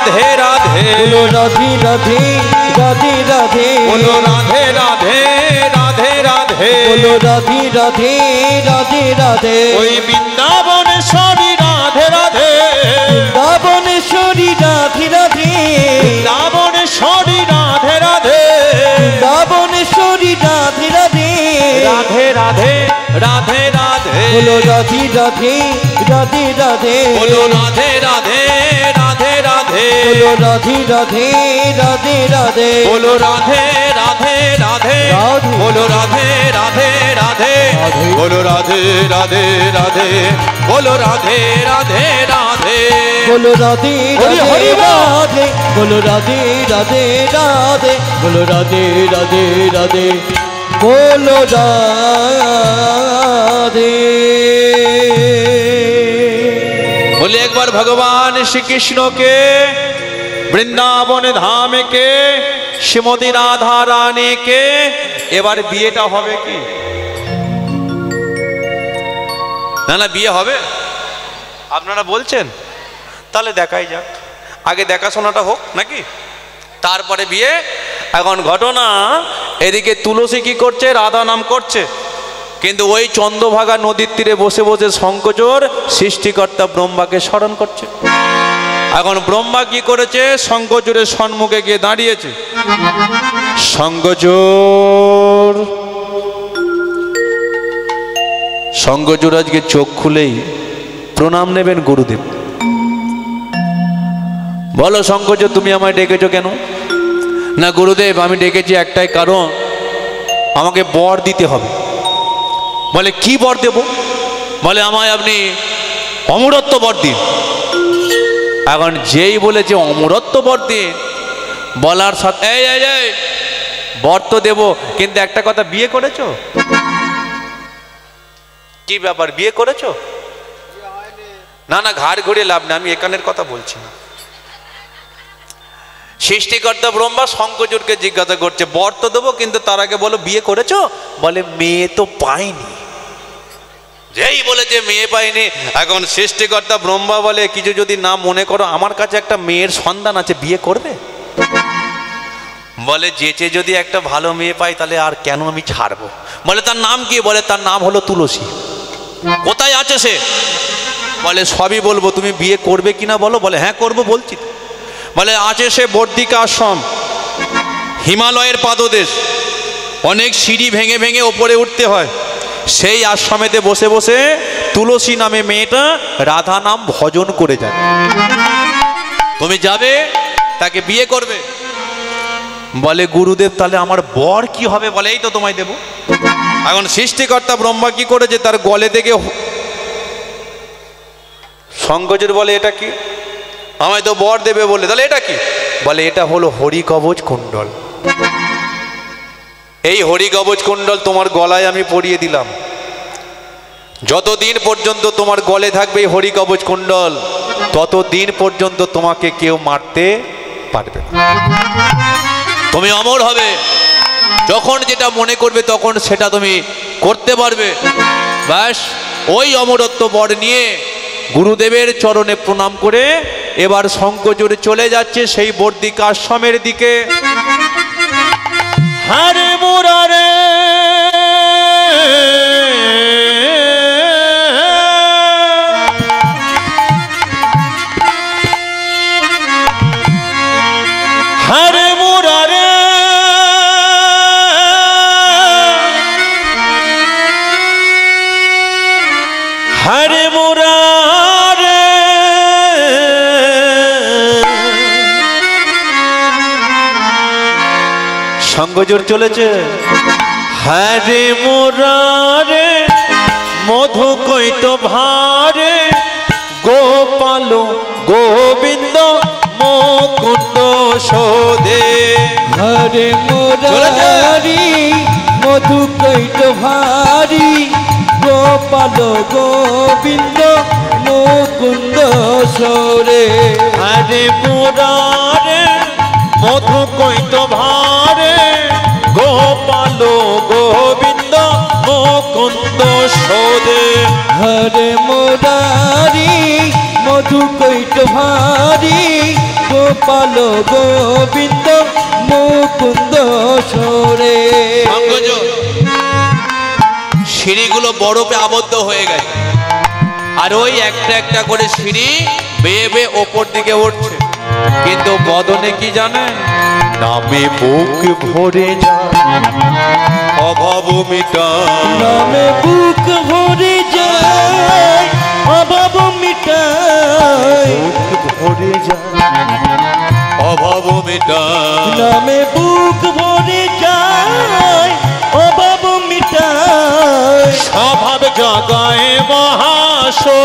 রাধে রাধে बोलो राधे राधे राधे राधे बोलो राधे राधे राधे राधे बोलो राधे राधे राधे राधे ওই বৃন্দাবনেশ্বরী রাধে রাধে वृंदावनेश्वरी राधे राधे বৃন্দাবনেশ্বরী রাধে রাধে वृंदावनेश्वरी राधे राधे राधे राधे राधे राधे बोलो राधे राधे राधे राधे बोलो राधे राधे राधे राधे बोलो राधे राधे राधे राधे बोलो राधे राधे राधे राधे। बोलो राधे राधे राधे बोलो राधे राधे राधे बोलो राधे राधे राधे बोलो राधे हरि राधे हरि बोल। राधे बोलो राधे राधे राधे बोलो राधे राधे राधे बोलो राधे बोले एक बार भगवान श्री कृष्ण के वृंदावन धाम के श्रीमती राधा रानी के এবার বিয়েটা হবে কি না না বিয়ে হবে আপনারা বলছেন তাহলে দেখাই যাক আগে দেখাশোনাটা হোক নাকি তারপরে বিয়ে এখন ঘটনা এদিকে তুলসী কি করছে রাধা নাম করছে কিন্তু ওই চন্দ্রভাগা নদীর তীরে বসে বসে শঙ্কচূড় সৃষ্টিকর্তা ব্রহ্মাকে স্মরণ করছে এখন ব্রহ্মা কি করেছে শঙ্কচূড়ের সম্মুখে গিয়ে দাঁড়িয়েছে শঙ্কচূড় আজকে চোখ খুলেই প্রণাম নেবেন গুরুদেব বলো শঙ্কচূড় তুমি আমায় ডেকেছো কেন না গুরুদেব আমি ডেকেছি একটাই কারণ আমাকে বর দিতে হবে বলে কি বর দেব বলে আমায় আপনি অমরত্ব বর দিন এখন যেই বলেছে অমরত্ব বর দিন বলার সাথে এই এই এই বর তো দেব কিন্তু একটা কথা বিয়ে করেছো কি ব্যাপার বিয়ে করেছো না না ঘাড় ঘুরিয়ে লাভ না আমি এখানের কথা বলছি না সৃষ্টিকর্তা ব্রহ্মা শঙ্কচূড়কে জিজ্ঞাসা করছে বর তো দেবো কিন্তু তার আগে বলো বিয়ে করেছো বলে মেয়ে তো পাইনি যেই বলেছে মেয়ে পাইনি এখন সৃষ্টিকর্তা ব্রহ্মা বলে কিছু যদি না মনে করো আমার কাছে একটা মেয়ের সন্ধান আছে বিয়ে করবে বলে যেচে যদি একটা ভালো মেয়ে পাই তাহলে আর কেন আমি ছাড়বো বলে তার নাম কি বলে তার নাম হলো তুলসী কোথায় আছে সে বলে সবই বলবো তুমি বিয়ে করবে কিনা বলো বলে হ্যাঁ করবো বলছি বলে আছে সে বর্ধিকা আশ্রম হিমালয়ের পাদদেশ অনেক সিঁড়ি ভেঙে ভেঙে ওপরে উঠতে হয় সেই আশ্রমেতে বসে বসে তুলসী নামে মেয়েটা রাধা নাম ভজন করে যায় তুমি যাবে তাকে বিয়ে করবে বলে গুরুদেব তাহলে আমার বর কি হবে বলে এই তো তোমায় দেব এখন সৃষ্টিকর্তা ব্রহ্মা কি করেছে তার গলে থেকে শঙ্কচূড় বলে এটা কি আমায় তো বর দেবে বলে তাহলে এটা কি বলে এটা হলো হরিকবচ কুণ্ডল এই হরিকবচ কুণ্ডল তোমার গলায় আমি পরিয়ে দিলাম যতদিন পর্যন্ত তোমার গলে থাকবে এই হরিকবচ কুণ্ডল ততদিন পর্যন্ত তোমাকে কেউ মারতে পারবে না তুমি অমর হবে যখন যেটা মনে করবে তখন সেটা তুমি করতে পারবে ব্যাস ওই অমরত্ব বর নিয়ে গুরুদেবের চরণে প্রণাম করে এবার শঙ্কচূড় চলে যাচ্ছে সেই বর্ধিকা আশ্রমের দিকে হরে মুরারে হরে মুরারে হরে মুরারে শঙ্কচূড় চলেছে হরে মুরারে মধু কৈত ভারে গোপাল গোবিন্দ মুকুন্দ সোদে हरे मुरारी मधु कैट भारी गोपाल गोविंद मुकुंद सोरे हरे मुरारे मधु কৈত ভারে গোপাল গোবিন্দ মুকুন্দ সোদে हरे मुरारी मधु कैट भारी গোপাল গোবিন্দ মুকুন্দ সরে। সিঁড়িগুলো বরফে আবদ্ধ হয়ে গেছে, আর ওই একটা একটা করে সিঁড়ি বেয়ে বেয়ে ওপর দিকে উঠছে, কিন্তু বদনে কি জানেন? নামে বুক ভরে যায় অভাব মিটায়, নামে বুক ভরে যায় অভাব মিটায়, বুক ভরে যায় অভাব মিটায়, নামে বুক ভরে যায় অভাব মিটায়, স্বভাব জাগায় মহাশোকে,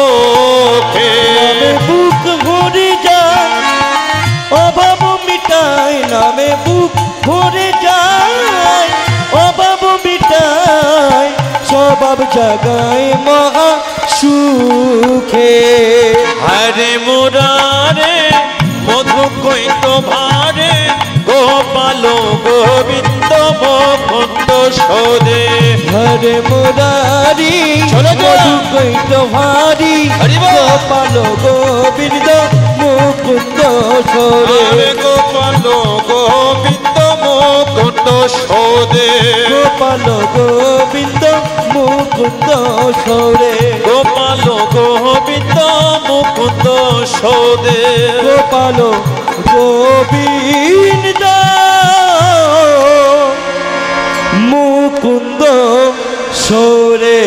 নামে বুক ভরে যায় অভাব মিটায়, নামে বুক ভরে যায় অভাব মিটায়, স্বভাব জাগায় মহা সুখে। হরে মুরারে মধু কৈত ভারে গোপাল গোবিন্দ মুকুন্দ সোদে, হরে মুরারি চলো তো। মধু কৈত ভারি হরি বল। গোপাল গোবিন্দ মুকুন্দ সরে, হরে গোপাল গোবিন্দ মুকুন্দ সোদে, গোপাল গোবিন্দ মুকুন্দ সরে, গোপাল গোবিন্দ মুকুন্দ সোদে, গোপাল গোবিন্দ মুকুন্দ সরে।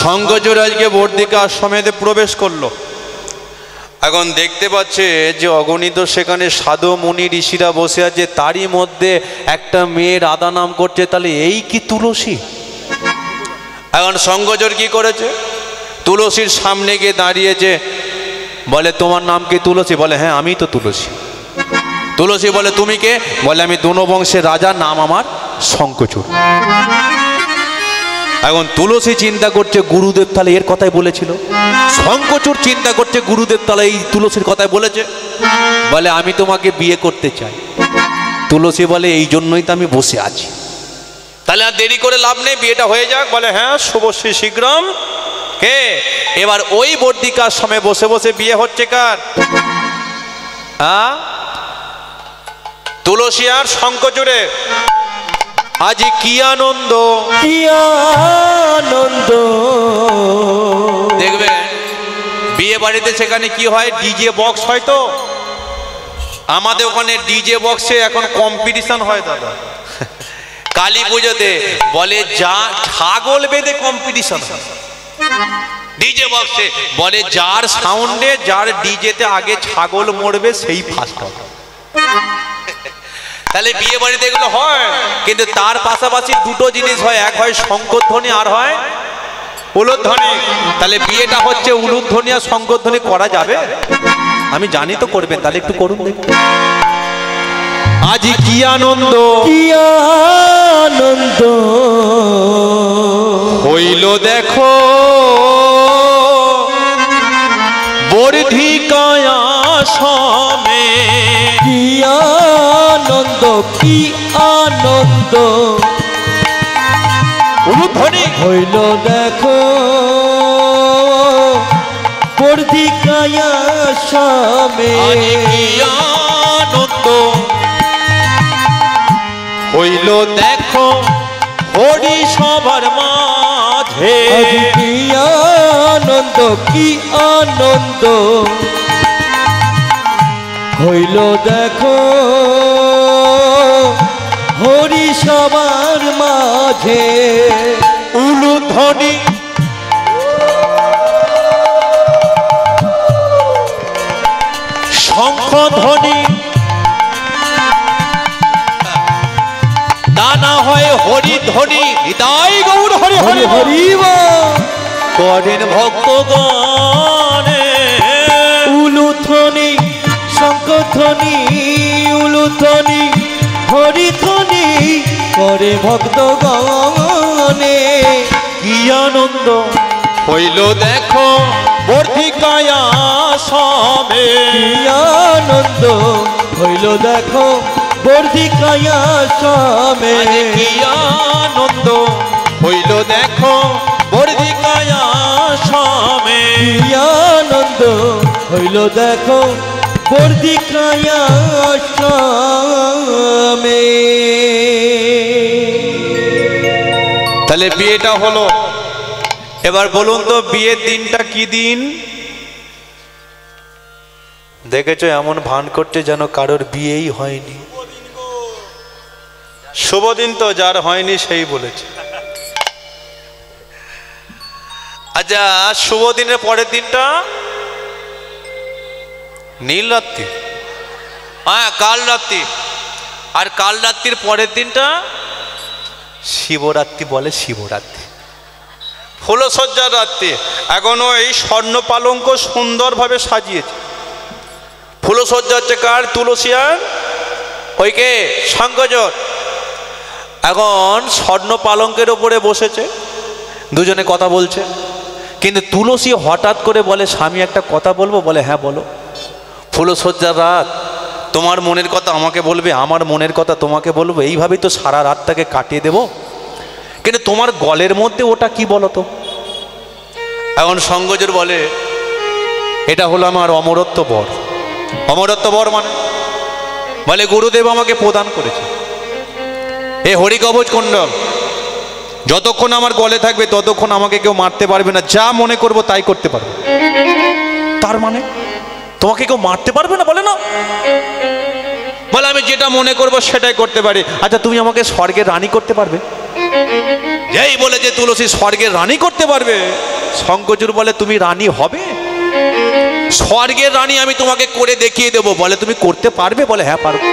শঙ্করচূড় আজকে বর্দিকা আশ্রমেতে প্রবেশ করলো। এখন দেখতে পাচ্ছে যে অগণিত সেখানে সাধু মুনি ঋষিরা বসে আছে, তারই মধ্যে একটা মেয়ে রাধা নাম করছে, তাহলে এই কি তুলসী? এখন শঙ্করচূড় কি করেছে? তুলসীর সামনে গিয়ে দাঁড়িয়েছে, বলে তোমার নাম কি তুলসী? বলে হ্যাঁ আমি তো তুলসী। তুলসী বলে তুমি কে? বলে আমি দোনো বংশের রাজা, নাম আমার শঙ্করচূড়। এখন তুলসী চিন্তা করছে গুরুদেব তাহলে এর কথাই বলেছিল, শঙ্করচূড় চিন্তা করছে গুরুদেব তাহলে এই তুলসীর কথাই বলেছে। বলে আমি তোমাকে বিয়ে করতে চাই। তুলসী বলে এই জন্যই তো আমি বসে আছি, তাহলে আর দেরি করে লাভ নেই, বিয়েটা হয়ে যাক। বলে হ্যাঁ শুভশ্রী শীঘ্রম। কে? এবার ওই বর্দিকার সময় বসে বসে বিয়ে হচ্ছে কার? হ্যাঁ, তুলসী আর শঙ্করচূড়ে। আজ কি আনন্দ, কি আনন্দ। দেখবেন বিয়ে বাড়িতে সেখানে কি হয়, ডিজে বক্স হয়। তো আমাদের ওখানে ডিজে বক্সে এখন কম্পিটিশন হয় দাদা। কালী পুজোতে বলে যা ছাগল বেঁধে কম্পিটিশন ডিজে বক্সে, বলে যার সাউন্ডে যার ডিজেতে আগে ছাগল মরবে সেই ফার্স্ট হবে। তাহলে বিয়ে বাড়িতে এগুলো হয়, কিন্তু তার পাশাপাশি দুটো জিনিস হয়, এক হয় শঙ্করধ্বনি আর হয় উলুধ্বনি। তাহলে বিয়েটা হচ্ছে উলুধ্বনি আর শঙ্করধ্বনি করা যাবে? আমি জানি তো করবেন, তাহলে একটু করুন দেখুন। আজ কি আনন্দ, কি আনন্দ হইল দেখো বর্ধিকায় আশ্রমে, কি আনন্দ, কি আনন্দ উলুধ্বনি হইল দেখো বর্ধিকায় আশ্রমে। আজ কি আনন্দ হইল দেখো হরি সবার মাঝে, আজ কি আনন্দ, কি আনন্দ হইল দেখো হরি সবার মাঝে। উলুধ্বনি শঙ্খধ্বনি দানা হয় হরিধ্বনি। হৃদয় গৌর হরি হরি হরি হরি বল। করেন ভক্তগণে উলুধ্বনি শঙ্খধ্বনি উলুধ্বনি হরিধ্বনি করে ভক্তগণে। কি আনন্দ হইল দেখো বর্ধিকায় আশ্রমে, কি আনন্দ হইল দেখো বর্ধিকায় আশ্রমে। আজ কি আনন্দ হইল দেখো বর্ধিকায় আসামে। কি আনন্দ হইল দেখো বর্ধিকায় আসামে। তাহলে বিয়েটা হলো। এবার বলুন তো বিয়ের দিনটা কি দিন? দেখেছো এমন ভান করছে যেন কারোর বিয়েই হয়নি। শুভ দিন তো, যার হয়নি সেই বলেছে। আচ্ছা, শুভ দিনের পরের দিনটা নীল রাত্রি, হ্যাঁ কাল রাত্রি। আর কাল রাত্রির পরের দিনটা শিবরাত্রি বলে, শিবরাত্রি ফুলসজ্জার রাত্রি। এখনো এই স্বর্ণ পালঙ্ক সুন্দরভাবে সাজিয়েছে। ফুলসজ্জা হচ্ছে কার? তুলসী আর ওই কে শঙ্করজট। এখন স্বর্ণ পালঙ্কের ওপরে বসেছে, দুজনে কথা বলছে। কিন্তু তুলসী হঠাৎ করে বলে, স্বামী একটা কথা বলবো? বলে হ্যাঁ বলো। ফুলসজ্জার রাত, তোমার মনের কথা আমাকে বলবে, আমার মনের কথা তোমাকে বলবো, এইভাবেই তো সারা রাতটাকে কাটিয়ে দেব। কিন্তু তোমার গলের মধ্যে ওটা কি বলো তো? এখন শঙ্করজট বলে, এটা হলো আমার অমরত্ব বর। অমরত্ব বর মানে বলে গুরুদেব আমাকে প্রদান করেছে এ হরিকবচ কুণ্ডল। যতক্ষণ আমার গলে থাকবে ততক্ষণ আমাকে কেউ মারতে পারবে না, যা মনে করব তাই করতে পারবে। তার মানে তোমাকে কেউ মারতে পারবে না? বলে না, বলে আমি যেটা মনে করব সেটাই করতে পারি। আচ্ছা তুমি আমাকে স্বর্গের রানী করতে পারবে? যেই বলে যে তুলসী স্বর্গের রানী করতে পারবে, শঙ্করজট বলে তুমি রানী হবে? স্বর্গের রানী আমি তোমাকে করে দেখিয়ে দেব। বলে তুমি করতে পারবে? বলে হ্যাঁ পারবো।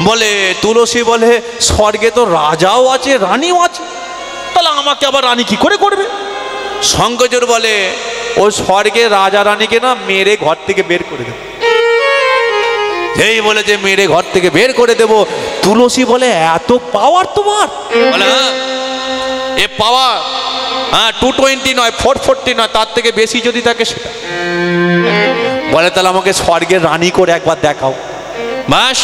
বলে তুলসী বলে স্বর্গে তো রাজাও আছে রানীও আছে, তাহলে আমাকে আবার রানী কি করে করবে? শঙ্করজট বলে ওই স্বর্গে রাজা রানীকে না মেরে ঘর থেকে বের করে দেব। যেই বলে যে মেরে ঘর থেকে বের করে দেব, তুলসী বলে এত পাওয়ার তোমার? বলে হ্যাঁ এ পাওয়ার, হ্যাঁ 220 নয় 440 নয়, তার থেকে বেশি যদি থাকে সেটা। বলে তাহলে আমাকে স্বর্গের রানী করে একবার দেখাও। বাস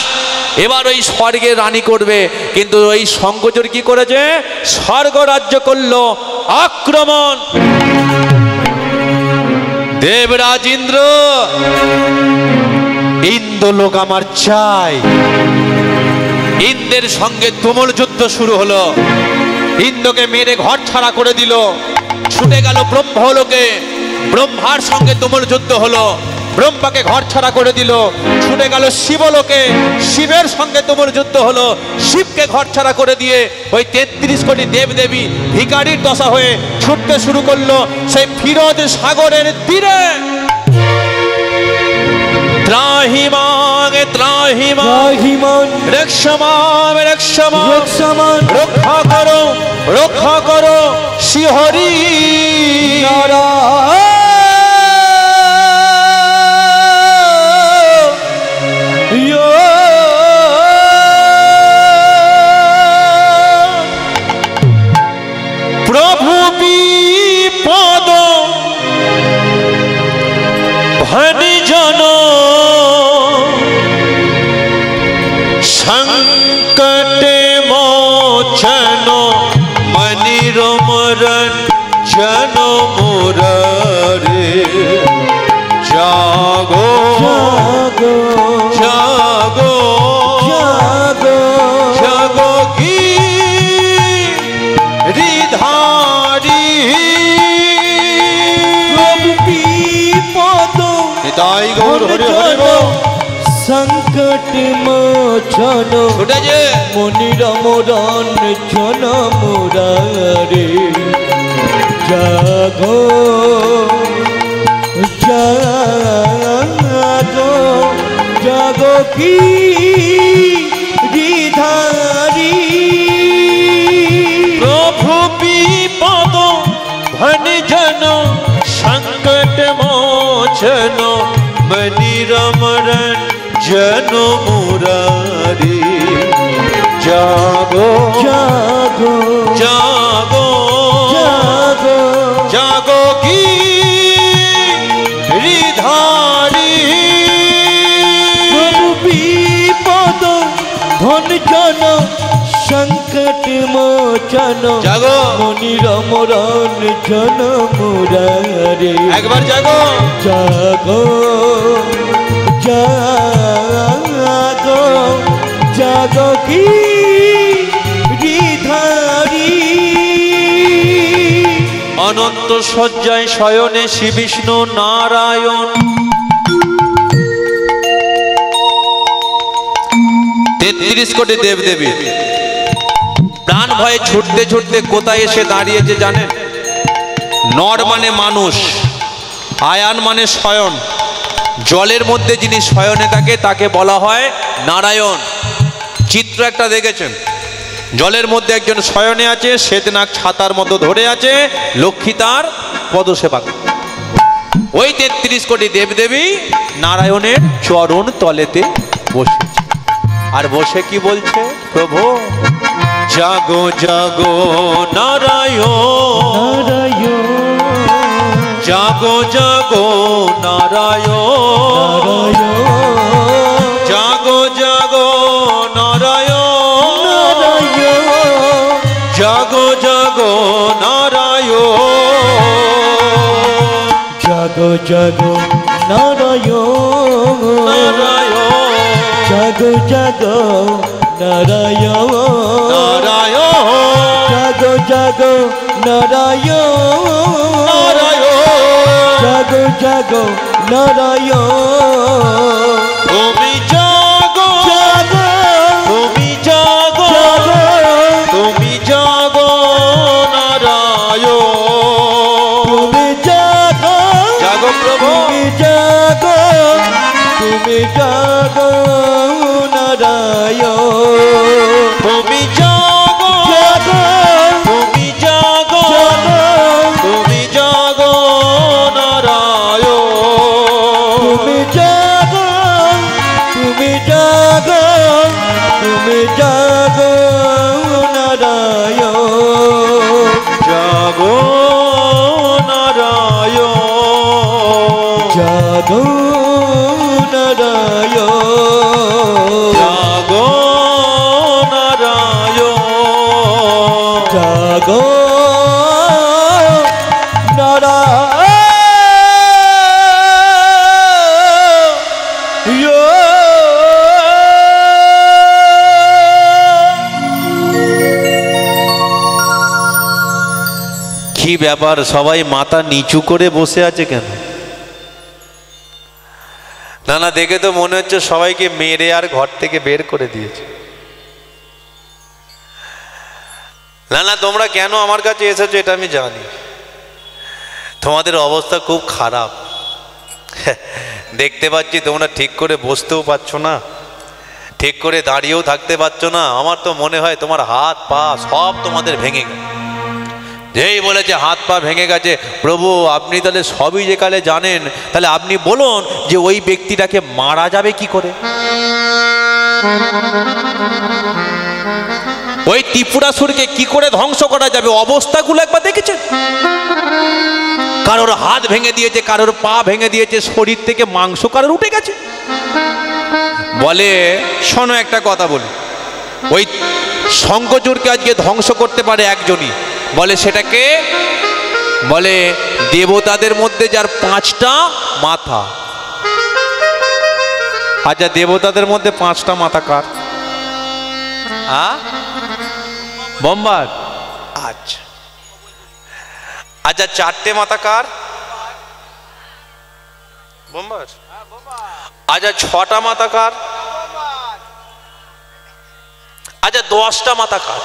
এবার ওই স্বর্গের রানী করবে। কিন্তু ওই শঙ্করজট কি করেছে? স্বর্গ রাজ্য করলো আক্রমণ। দেবরাজ ইন্দ্র, ইন্দ্রলোক আমার চাই। ইন্দ্রের সঙ্গে তুমুল যুদ্ধ শুরু হলো। ইন্দ্রকে মেরে ঘর ছাড়া করে দিল, ছুটে গেল ব্রহ্মলোকে। ব্রহ্মার সঙ্গে তুমুল যুদ্ধ হলো, ব্রহ্মাকে ঘর ছাড়া করে দিল। ছুটে গেল শিবলোকে, শিবের সঙ্গে তুমুল যুদ্ধ হলো, শিবকে ঘর ছাড়া করে দিয়ে ওই 33 কোটি দেবদেবী ভিখারির দশা হয়ে ছুটতে শুরু করলো সেই ফিরোজ সাগরের তীরে। ত্রাহিমাং ত্রাহিমাং রক্ষমাং রক্ষমাং, রক্ষা করো রক্ষা করো শ্রীহরি নারায়ণ। প্রভু বিপদ ভজন সংকটে মোচন মনিরমরণ জন মুরারে। জাগো জাগো জাগো জাগো জাগো গিরিধারী। প্রভু বিপদ নিতাই গৌর হরি হরি বল। সংকট মোচন মনিরমরণ জন মুরারে। জাগো জাগো জাগো গিরিধারী। প্রভু বিপদ ভজন সংকট মোচন মনিরমরণ জন মুরারি। জাগো জাগো জাগো জাগো জাগো গিরিধারী। প্রভু বিপদ ভঞ্জন সংকট মোচন বাঁচানো জাগো মনির মরণ জন মুরারে একবার জাগো জাগো জাগো জাগো কি ধারি অনন্ত শয্যায় শয়নে শ্রী বিষ্ণু নারায়ণ 33 কোটি দেবদেবী প্রাণ ভয়ে ছুটতে ছুটতে কোথায় এসে দাঁড়িয়েছে জানেন? নর মানে মানুষ, আয়ান মানে শয়ন, জলের মধ্যে যিনি শয়নে থাকে তাকে বলা হয় নারায়ণ। চিত্র একটা দেখেছেন, জলের মধ্যে একজন শয়নে আছে, শ্বেতনাগ ছাতার মতো ধরে আছে, লক্ষ্মী তার পদসেবা। ওই 33 কোটি দেবদেবী নারায়ণের চরণ তলেতে বসেছে, আর বসে কি বলছে? প্রভু জাগো জাগো নারায়ণ, জাগো জাগো নারায়ণ, জাগো জাগো নারায়ণ, জাগো জাগো নারায়ণ, জাগো জাগো নারায়ণ, জাগো জাগো নারায়ণ, জাগো জাগো নারায়ণ, জাগো জাগো নারায়ণ, তুমি জাগো জাগো তুমি জাগো তুমি জাগো নারায়ণ, তুমি জাগো জাগো প্রভু, তুমি জাগো তুমি জাগো নারায়ণ, তুমি জাগো জাগো তুমি জাগো তুমি জাগো নারায়ণ, তুমি জাগো তুমি জাগো তুমি জাগো নারায়ণ, জাগো নারায়ণ, জাগো নারায়ণ, জাগো নারায়ণ, জাগো কি ব্যাপার, সবাই মাথা নিচু করে বসে আছে কেন? না না, দেখে তো মনে হচ্ছে সবাইকে মেরে আর ঘর থেকে বের করে দিয়েছে। না না, তোমরা কেন আমার কাছে এসেছো এটা আমি জানি, তোমাদের অবস্থা খুব খারাপ। দেখতে পাচ্ছি তোমরা ঠিক করে বসতেও পারছো না, ঠিক করে দাঁড়িয়েও থাকতে পারছো না। আমার তো মনে হয় তোমার হাত পা সব তোমাদের ভেঙে গেছে। যেই বলেছে হাত পা ভেঙে গেছে, প্রভু আপনি তাহলে সবই যে কালে জানেন, তাহলে আপনি বলুন যে ওই ব্যক্তিটাকে মারা যাবে কি করে? ওই ত্রিপুরাসুরকে কি করে ধ্বংস করা যাবে? অবস্থাগুলো একবার দেখেছেন? কারোর হাত ভেঙে দিয়েছে, কারোর পা ভেঙে দিয়েছে, শরীর থেকে মাংস কারোর উঠে গেছে। বলে শোনো একটা কথা বলি, ওই শঙ্খচূড়কে আজকে ধ্বংস করতে পারে একজনই, বলে সেটাকে বলে দেবতাদের মধ্যে যার 5টা মাথা। আচ্ছা দেবতাদের মধ্যে 5টা মাথা কার? বম্বার। আচ্ছা আচ্ছা, 4টে মাথা কার? বম্বার। আচ্ছা 6টা মাথা কার? আচ্ছা 10টা মাথা কার?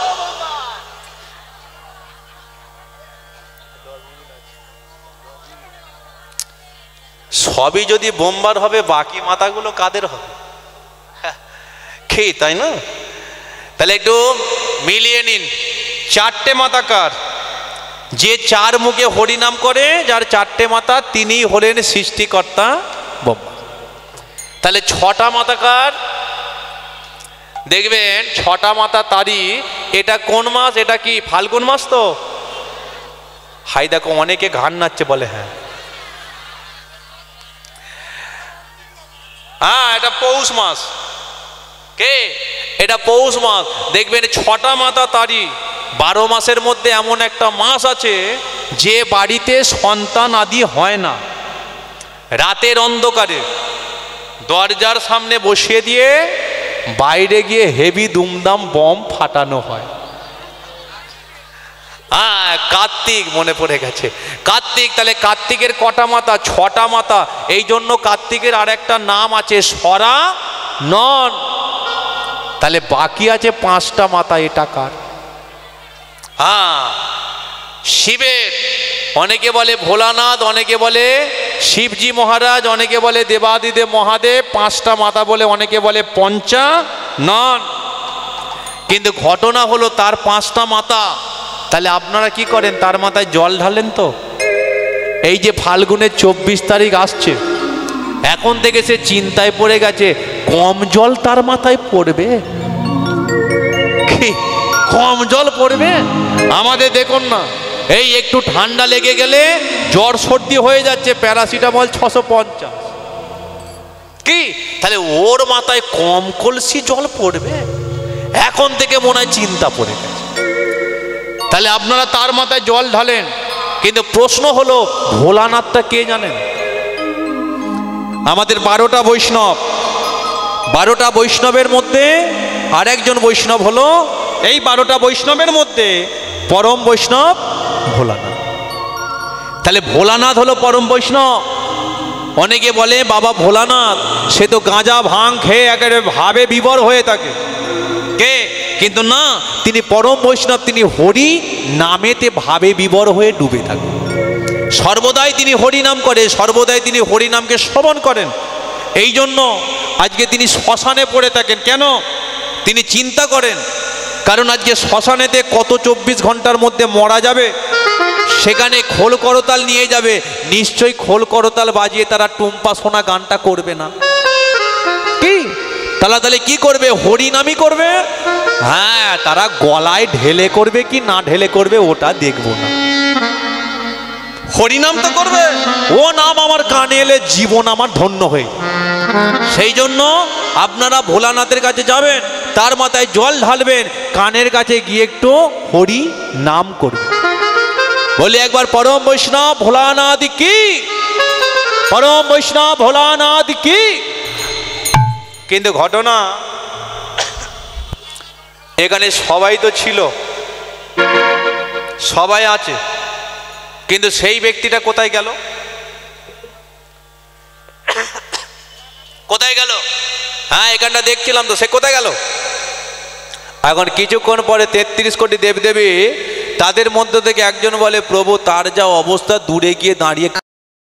সবই যদি বোমবার হবে, বাকি মাথাগুলো কাদের হবে? কি তাই না? তাহলে একটু মিলিয়ে নিন, 4টে মাথা কার? যে 4 মুখে হরিনাম করে, যার 4টে মাথা, তিনি হলেন সৃষ্টিকর্তা ব্রহ্মা। তাহলে 6টা মাথা কার? দেখবেন 6টা মাথা তারই। এটা কোন মাস? এটা কি ফাল্গুন মাস? তো হাই দেখো অনেকে ঘাড় নাচছে, বলে হ্যাঁ হ্যাঁ এটা পৌষ মাস। কে? এটা পৌষ মাস। দেখবেন 6টা মাথা তারই, 12 মাসের মধ্যে এমন একটা মাস আছে যে বাড়িতে সন্তান আদি হয় না, রাতের অন্ধকারে দরজার সামনে বসিয়ে দিয়ে বাইরে গিয়ে হেভি দুমদাম বম ফাটানো হয়। হ্যাঁ, কার্তিক মনে পড়ে গেছে, কার্তিক। তাহলে কার্তিকের কটা মাথা? 6টা মাথা। এই জন্য কার্তিকের আর একটা নাম আছে সরা নন। তাহলে বাকি আছে 5টা মাথা। এটা কার? হ্যাঁ, শিবের। অনেকে বলে ভোলানাথ, অনেকে বলে শিবজি মহারাজ, অনেকে বলে দেবাদিদেব মহাদেব। 5টা মাথা বলে অনেকে বলে পঞ্চানন। কিন্তু ঘটনা হলো তার 5টা মাথা। তাহলে আপনারা কি করেন? তার মাথায় জল ঢালেন তো? এই যে ফাল্গুনের 24 তারিখ আসছে, এখন থেকে সে চিন্তায় পড়ে গেছে কম জল তার মাথায় পড়বে। কি কম জল পড়বে? আমাদের দেখুন না, এই একটু ঠান্ডা লেগে গেলে জ্বর সর্দি হয়ে যাচ্ছে, প্যারাসিটামল 650। কি তাহলে ওর মাথায় কম কলসি জল পড়বে? এখন থেকে মনে হয় চিন্তা পড়ে গেছে। তাহলে আপনারা তার মাথায় জল ঢালেন, কিন্তু প্রশ্ন হলো ভোলানাথটা কে জানেন? আমাদের 12টা বৈষ্ণব, 12টা বৈষ্ণবের মধ্যে আরেকজন বৈষ্ণব হলো, এই 12টা বৈষ্ণবের মধ্যে পরম বৈষ্ণব ভোলানাথ। তাহলে ভোলানাথ হলো পরম বৈষ্ণব। অনেকে বলে বাবা ভোলানাথ সে তো গাঁজা ভাং খেয়ে একেবারে ভাবে বিভোর হয়ে থাকে। কে? কিন্তু না, তিনি পরম বৈষ্ণব। তিনি হরি নামেতে ভাবে বিভোর হয়ে ডুবে থাকেন। সর্বদাই তিনি হরি নাম করে, সর্বদাই তিনি হরি নামকে শ্রবণ করেন। এই জন্য আজকে তিনি শ্মশানে পড়ে থাকেন। কেন? তিনি চিন্তা করেন, কারণ আজকে শ্মশানেতে কত 24 ঘন্টার মধ্যে মরা যাবে, সেখানে খোল করতাল নিয়ে যাবে, নিশ্চয়ই খোল করতাল বাজিয়ে তারা টুম্পা সোনা গানটা করবে না। কি তাহলে কি করবে? হরি নামই করবে। হ্যাঁ, তারা গলায় ঢেলে করবে কি না ঢেলে করবে ওটা দেখবো না, হরিনাম তো করবে। ও নাম আমার কানে এলে জীবন আমার ধন্য হয়ে। সেই জন্য আপনারা ভোলানাথের কাছে যাবেন, তার মাথায় জল ঢালবেন, কানের কাছে গিয়ে একটু হরি নাম করবেন। বলি একবার পরম বৈষ্ণব ভোলানাথ কি, পরম বৈষ্ণব ভোলানাথ কি। কিন্তু ঘটনা এখানে সবাই তো ছিল, সবাই আছে, কিন্তু সেই ব্যক্তিটা কোথায় গেল? কোথায় গেল? হ্যাঁ, এখানটা দেখছিলাম তো, সে কোথায় গেল? এখন কিছুক্ষণ পরে 33 কোটি দেবদেবী, তাদের মধ্য থেকে একজন বলে প্রভু তার যা অবস্থা, দূরে গিয়ে দাঁড়িয়ে